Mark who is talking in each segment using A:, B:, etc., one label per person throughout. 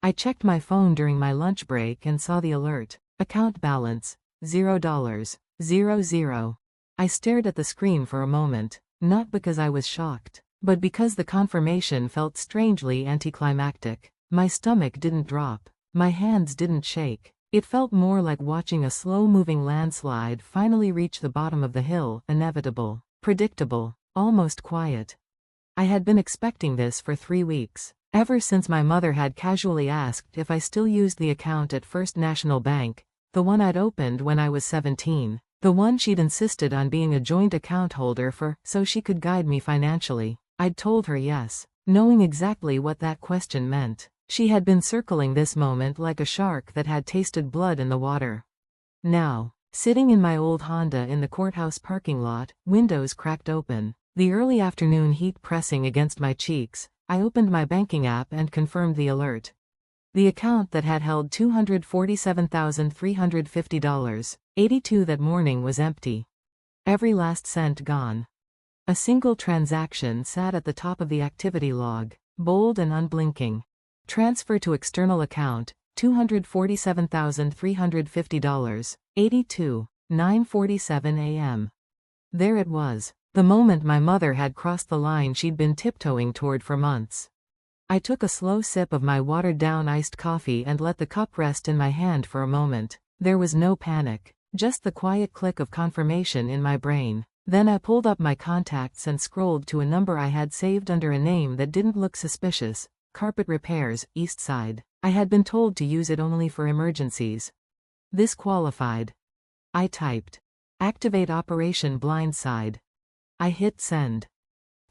A: I checked my phone during my lunch break and saw the alert. Account balance, $0. 00. I stared at the screen for a moment, not because I was shocked, but because the confirmation felt strangely anticlimactic. My stomach didn't drop. My hands didn't shake. It felt more like watching a slow-moving landslide finally reach the bottom of the hill, inevitable, predictable, almost quiet. I had been expecting this for 3 weeks, ever since my mother had casually asked if I still used the account at First National Bank, the one I'd opened when I was 17, the one she'd insisted on being a joint account holder for, so she could guide me financially. I'd told her yes, knowing exactly what that question meant. She had been circling this moment like a shark that had tasted blood in the water. Now, sitting in my old Honda in the courthouse parking lot, windows cracked open, the early afternoon heat pressing against my cheeks, I opened my banking app and confirmed the alert. The account that had held $247,350.82 that morning was empty. Every last cent gone. A single transaction sat at the top of the activity log, bold and unblinking. Transfer to external account, $247,350.82, 9:47 a.m. There it was, the moment my mother had crossed the line she'd been tiptoeing toward for months. I took a slow sip of my watered-down iced coffee and let the cup rest in my hand for a moment. There was no panic, just the quiet click of confirmation in my brain. Then I pulled up my contacts and scrolled to a number I had saved under a name that didn't look suspicious. Carpet Repairs, East Side. I had been told to use it only for emergencies. This qualified. I typed. Activate Operation Blindside. I hit send.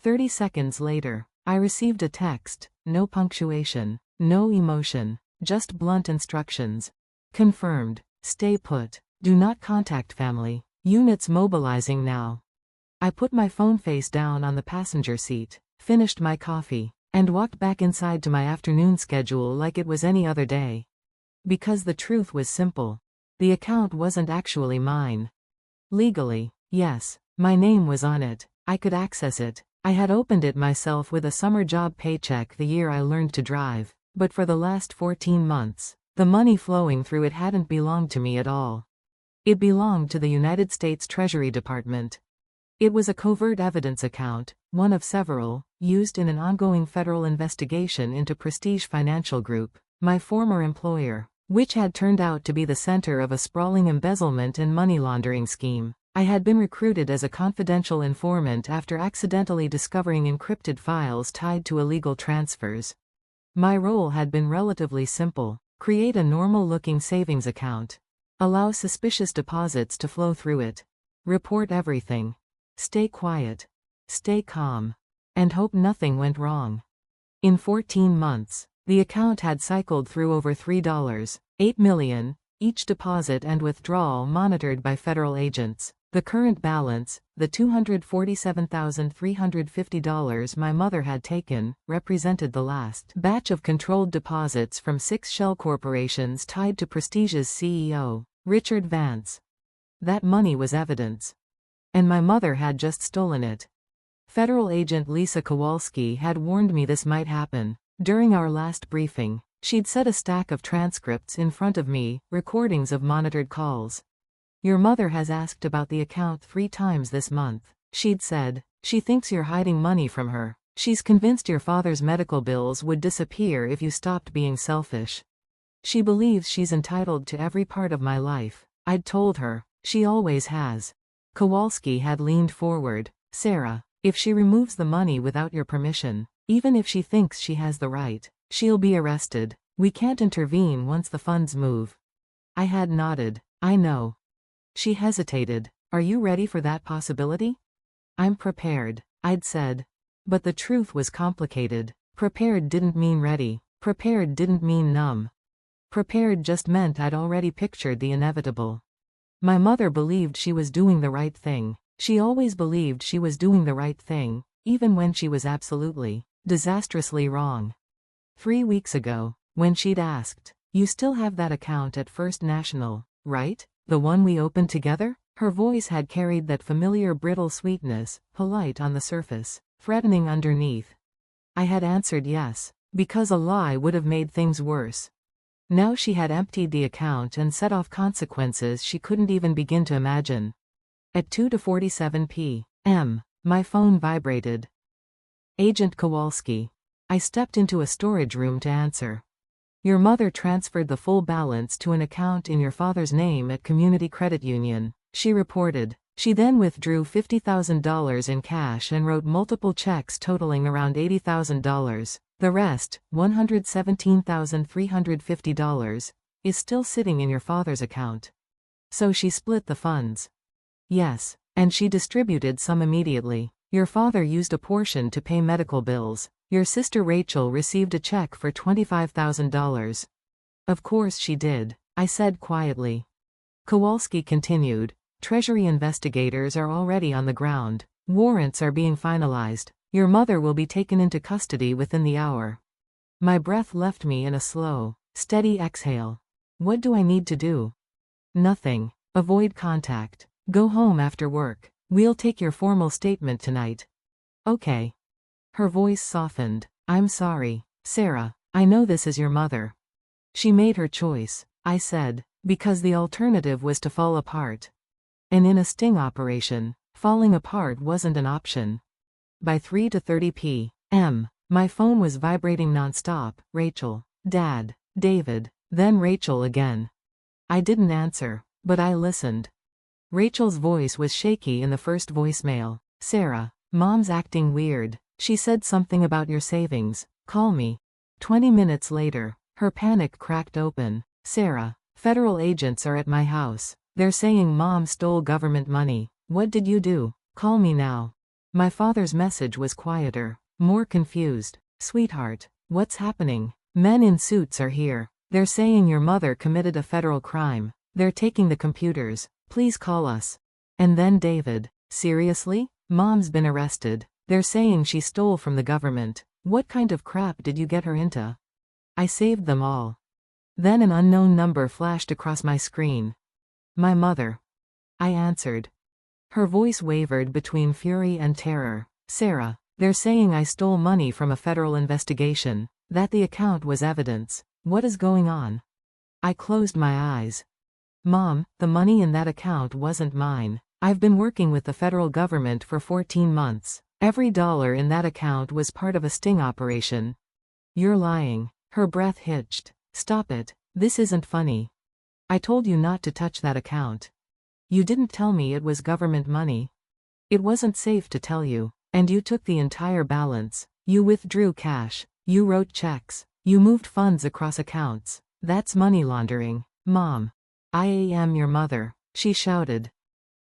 A: 30 seconds later, I received a text, no punctuation, no emotion, just blunt instructions. Confirmed. Stay put. Do not contact family. Units mobilizing now. I put my phone face down on the passenger seat, finished my coffee, and walked back inside to my afternoon schedule like it was any other day. Because the truth was simple. The account wasn't actually mine. Legally, yes, my name was on it. I could access it. I had opened it myself with a summer job paycheck the year I learned to drive, but for the last 14 months, the money flowing through it hadn't belonged to me at all. It belonged to the United States Treasury Department. It was a covert evidence account, one of several, used in an ongoing federal investigation into Prestige Financial Group, my former employer, which had turned out to be the center of a sprawling embezzlement and money laundering scheme. I had been recruited as a confidential informant after accidentally discovering encrypted files tied to illegal transfers. My role had been relatively simple: create a normal-looking savings account, allow suspicious deposits to flow through it, report everything, stay quiet, stay calm, and hope nothing went wrong. In 14 months, the account had cycled through over $3.8 million, each deposit and withdrawal monitored by federal agents. The current balance, the $247,350 my mother had taken, represented the last batch of controlled deposits from 6 shell corporations tied to Prestige's CEO, Richard Vance. That money was evidence. And my mother had just stolen it. Federal agent Lisa Kowalski had warned me this might happen. During our last briefing, she'd set a stack of transcripts in front of me, recordings of monitored calls. Your mother has asked about the account 3 times this month, she'd said. She thinks you're hiding money from her. She's convinced your father's medical bills would disappear if you stopped being selfish. She believes she's entitled to every part of my life. I'd told her. She always has. Kowalski had leaned forward. Sarah, if she removes the money without your permission, even if she thinks she has the right, she'll be arrested. We can't intervene once the funds move. I had nodded. I know. She hesitated. Are you ready for that possibility? I'm prepared, I'd said. But the truth was complicated. Prepared didn't mean ready. Prepared didn't mean numb. Prepared just meant I'd already pictured the inevitable. My mother believed she was doing the right thing. She always believed she was doing the right thing, even when she was absolutely, disastrously wrong. 3 weeks ago, when she'd asked, "You still have that account at First National, right? The one we opened together?" Her voice had carried that familiar brittle sweetness, polite on the surface, threatening underneath. I had answered yes. Because a lie would have made things worse. Now she had emptied the account and set off consequences she couldn't even begin to imagine. At 2:47 p.m., my phone vibrated. Agent Kowalski. I stepped into a storage room to answer. Your mother transferred the full balance to an account in your father's name at Community Credit Union, she reported. She then withdrew $50,000 in cash and wrote multiple checks totaling around $80,000. The rest, $117,350, is still sitting in your father's account. So she split the funds. Yes, and she distributed some immediately. Your father used a portion to pay medical bills. Your sister Rachel received a check for $25,000. Of course she did, I said quietly. Kowalski continued. Treasury investigators are already on the ground. Warrants are being finalized. Your mother will be taken into custody within the hour. My breath left me in a slow, steady exhale. What do I need to do? Nothing. Avoid contact. Go home after work. We'll take your formal statement tonight. Okay. Her voice softened. I'm sorry, Sarah. I know this is your mother. She made her choice, I said, because the alternative was to fall apart. And in a sting operation, falling apart wasn't an option. By 3:30 p.m., my phone was vibrating nonstop. Rachel, Dad, David, then Rachel again. I didn't answer, but I listened. Rachel's voice was shaky in the first voicemail. Sarah, Mom's acting weird. She said something about your savings. Call me. 20 minutes later, her panic cracked open. Sarah, federal agents are at my house. They're saying Mom stole government money. What did you do? Call me now. My father's message was quieter, more confused. Sweetheart, what's happening? Men in suits are here. They're saying your mother committed a federal crime. They're taking the computers. Please call us. And then David. Seriously? Mom's been arrested. They're saying she stole from the government. What kind of crap did you get her into? I saved them all. Then an unknown number flashed across my screen. My mother. I answered. Her voice wavered between fury and terror. Sarah, they're saying I stole money from a federal investigation, that the account was evidence. What is going on? I closed my eyes. Mom, the money in that account wasn't mine. I've been working with the federal government for 14 months. Every dollar in that account was part of a sting operation. You're lying. Her breath hitched. Stop it. This isn't funny. I told you not to touch that account. You didn't tell me it was government money. It wasn't safe to tell you. And you took the entire balance. You withdrew cash. You wrote checks. You moved funds across accounts. That's money laundering. Mom. I am your mother, she shouted.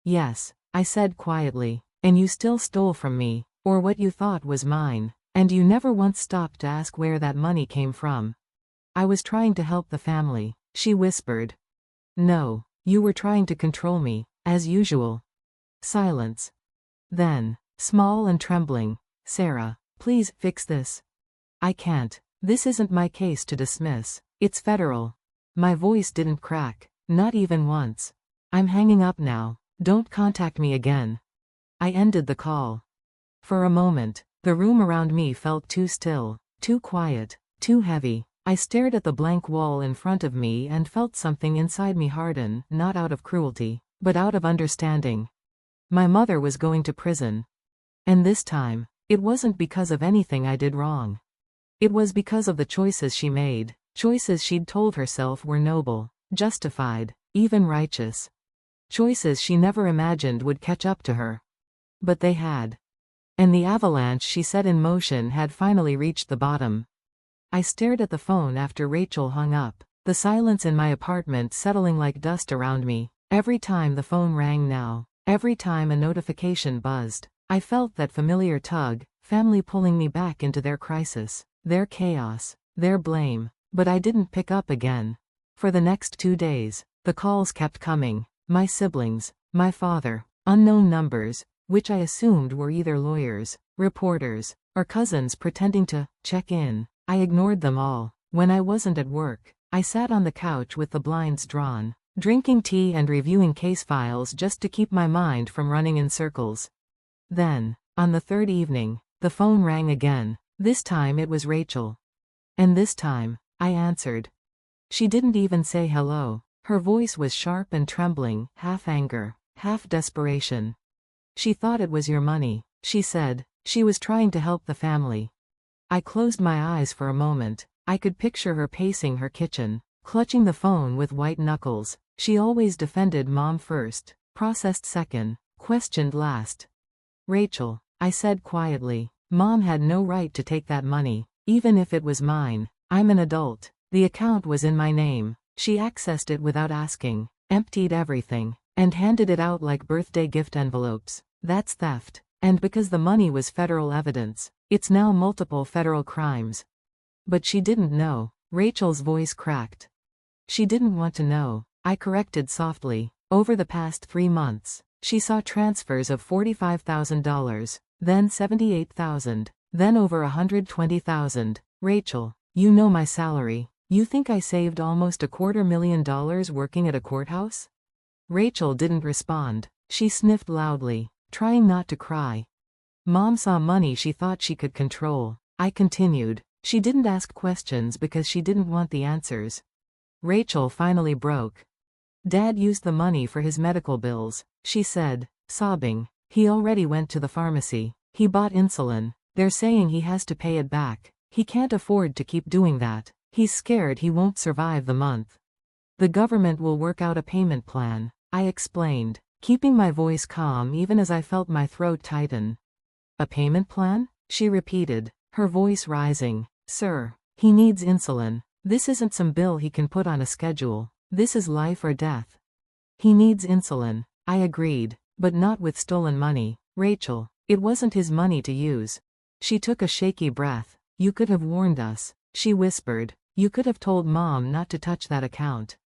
A: Yes, I said quietly. And you still stole from me, or what you thought was mine. And you never once stopped to ask where that money came from. I was trying to help the family, she whispered. No, you were trying to control me, as usual. Silence. Then, small and trembling, Sarah, please fix this. I can't. This isn't my case to dismiss. It's federal. My voice didn't crack, not even once. I'm hanging up now. Don't contact me again. I ended the call. For a moment, the room around me felt too still, too quiet, too heavy. I stared at the blank wall in front of me and felt something inside me harden, not out of cruelty, but out of understanding. My mother was going to prison. And this time, it wasn't because of anything I did wrong. It was because of the choices she made, choices she'd told herself were noble, justified, even righteous. Choices she never imagined would catch up to her. But they had. And the avalanche she set in motion had finally reached the bottom. I stared at the phone after Rachel hung up, the silence in my apartment settling like dust around me. Every time the phone rang now, every time a notification buzzed, I felt that familiar tug, family pulling me back into their crisis, their chaos, their blame. But I didn't pick up again. For the next 2 days, the calls kept coming. My siblings, my father, unknown numbers, which I assumed were either lawyers, reporters, or cousins pretending to check in. I ignored them all. When I wasn't at work, I sat on the couch with the blinds drawn, drinking tea and reviewing case files just to keep my mind from running in circles. Then, on the third evening, the phone rang again. This time it was Rachel. And this time, I answered. She didn't even say hello. Her voice was sharp and trembling, half anger, half desperation. She thought it was your money, she said. She was trying to help the family. I closed my eyes for a moment. I could picture her pacing her kitchen, clutching the phone with white knuckles. She always defended Mom first, processed second, questioned last. Rachel, I said quietly, Mom had no right to take that money, even if it was mine. I'm an adult. The account was in my name. She accessed it without asking, emptied everything, and handed it out like birthday gift envelopes. That's theft. And because the money was federal evidence, it's now multiple federal crimes. But she didn't know. Rachel's voice cracked. She didn't want to know. I corrected softly. Over the past 3 months, she saw transfers of $45,000, then $78,000, then over $120,000. Rachel, you know my salary. You think I saved almost $250,000 working at a courthouse? Rachel didn't respond. She sniffed loudly, trying not to cry. Mom saw money she thought she could control. I continued. She didn't ask questions because she didn't want the answers. Rachel finally broke. Dad used the money for his medical bills, she said, sobbing. He already went to the pharmacy. He bought insulin. They're saying he has to pay it back. He can't afford to keep doing that. He's scared he won't survive the month. The government will work out a payment plan, I explained, keeping my voice calm even as I felt my throat tighten. A payment plan? She repeated, her voice rising. Sir, he needs insulin. This isn't some bill he can put on a schedule. This is life or death. He needs insulin, I agreed, but not with stolen money. Rachel, it wasn't his money to use. She took a shaky breath. You could have warned us, she whispered. You could have told Mom not to touch that account.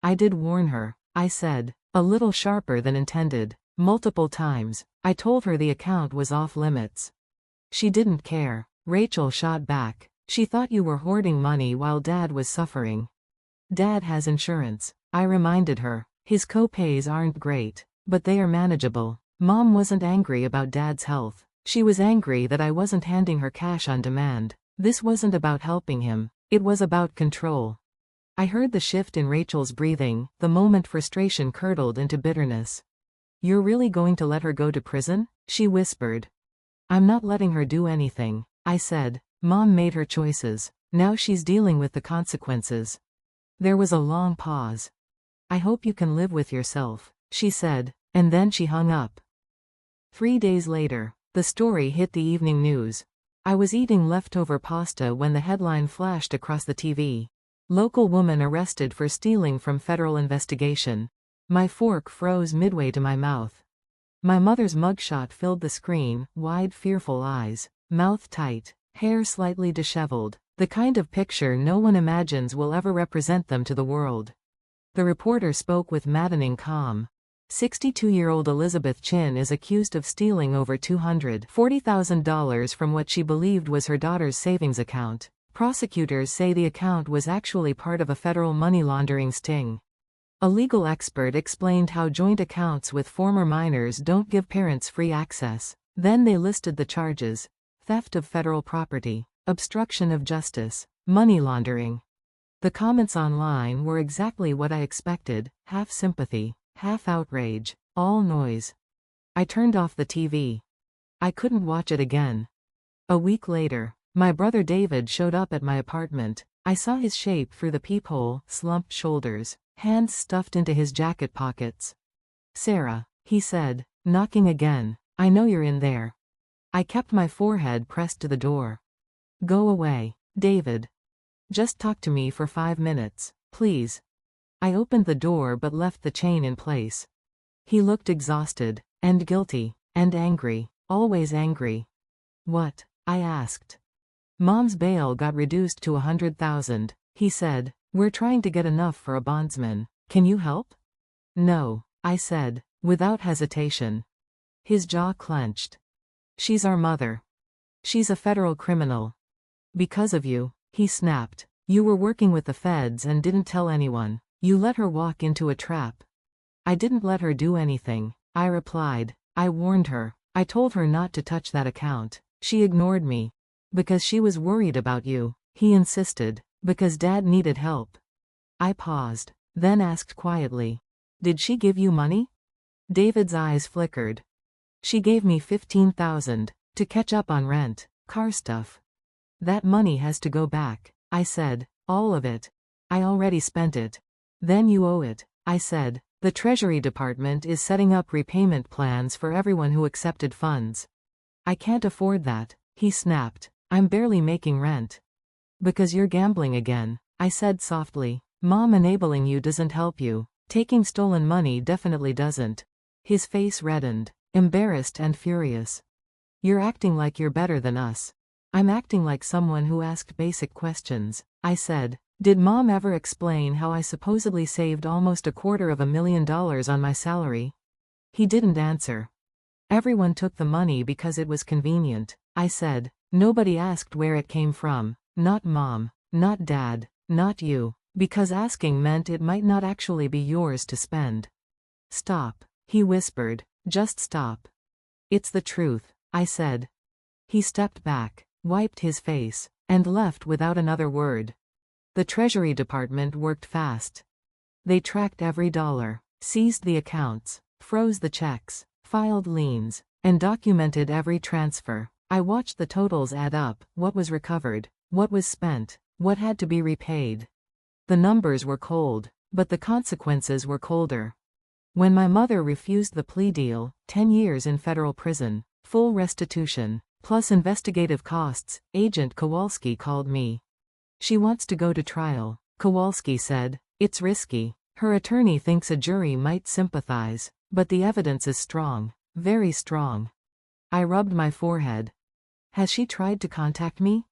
A: I did warn her, I said, a little sharper than intended. Multiple times, I told her the account was off limits. She didn't care. Rachel shot back. She thought you were hoarding money while Dad was suffering. Dad has insurance, I reminded her. His co-pays aren't great, but they are manageable. Mom wasn't angry about Dad's health. She was angry that I wasn't handing her cash on demand. This wasn't about helping him. It was about control. I heard the shift in Rachel's breathing, the moment frustration curdled into bitterness. You're really going to let her go to prison? She whispered. I'm not letting her do anything, I said. Mom made her choices. Now she's dealing with the consequences. There was a long pause. I hope you can live with yourself, she said, and then she hung up. 3 days later, the story hit the evening news. I was eating leftover pasta when the headline flashed across the TV. Local woman arrested for stealing from federal investigation. My fork froze midway to my mouth. My mother's mugshot filled the screen, wide, fearful eyes, mouth tight, hair slightly disheveled, the kind of picture no one imagines will ever represent them to the world. The reporter spoke with maddening calm. 62-year-old Elizabeth Chin is accused of stealing over $240,000 from what she believed was her daughter's savings account. Prosecutors say the account was actually part of a federal money laundering sting. A legal expert explained how joint accounts with former minors don't give parents free access. Then they listed the charges: theft of federal property, obstruction of justice, money laundering. The comments online were exactly what I expected, half sympathy, half outrage, all noise. I turned off the TV. I couldn't watch it again. A week later, my brother David showed up at my apartment. I saw his shape through the peephole, slumped shoulders, hands stuffed into his jacket pockets. Sarah, he said, knocking again. I know you're in there. I kept my forehead pressed to the door. Go away, David. Just talk to me for 5 minutes, please. I opened the door but left the chain in place. He looked exhausted, and guilty, and angry, always angry. What? I asked. Mom's bail got reduced to $100,000, he said. We're trying to get enough for a bondsman. Can you help? No, I said, without hesitation. His jaw clenched. She's our mother. She's a federal criminal. Because of you, he snapped. You were working with the feds and didn't tell anyone. You let her walk into a trap. I didn't let her do anything, I replied. I warned her. I told her not to touch that account. She ignored me. Because she was worried about you. He insisted. Because Dad needed help. I paused, then asked quietly. Did she give you money? David's eyes flickered. She gave me $15,000 to catch up on rent, car stuff. That money has to go back, I said. All of it. I already spent it. Then you owe it, I said. The Treasury Department is setting up repayment plans for everyone who accepted funds. I can't afford that, he snapped. I'm barely making rent. Because you're gambling again, I said softly. Mom enabling you doesn't help you. Taking stolen money definitely doesn't. His face reddened, embarrassed and furious. You're acting like you're better than us. I'm acting like someone who asked basic questions, I said. Did Mom ever explain how I supposedly saved almost $250,000 on my salary? He didn't answer. Everyone took the money because it was convenient, I said. Nobody asked where it came from. Not Mom, not Dad, not you. Because asking meant it might not actually be yours to spend. Stop, he whispered. Just stop. It's the truth, I said. He stepped back, wiped his face, and left without another word. The Treasury Department worked fast. They tracked every dollar, seized the accounts, froze the checks, filed liens, and documented every transfer. I watched the totals add up, what was recovered, what was spent, what had to be repaid. The numbers were cold, but the consequences were colder. When my mother refused the plea deal, 10 years in federal prison, full restitution, plus investigative costs, Agent Kowalski called me. She wants to go to trial, Kowalski said. It's risky. Her attorney thinks a jury might sympathize, but the evidence is strong, very strong. I rubbed my forehead. Has she tried to contact me?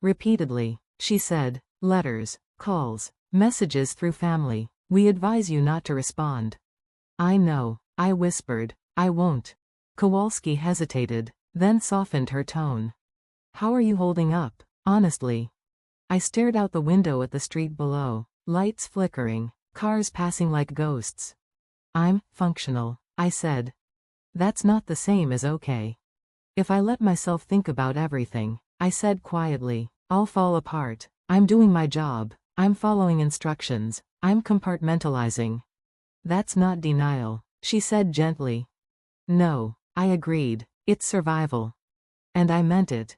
A: Repeatedly, she said. Letters, calls, messages through family. We advise you not to respond. I know, I whispered. I won't. Kowalski hesitated, then softened her tone. How are you holding up, honestly? I stared out the window at the street below, lights flickering, cars passing like ghosts. I'm functional, I said. That's not the same as okay. If I let myself think about everything, I said quietly, I'll fall apart. I'm doing my job. I'm following instructions. I'm compartmentalizing. That's not denial, she said gently. No, I agreed. It's survival. And I meant it.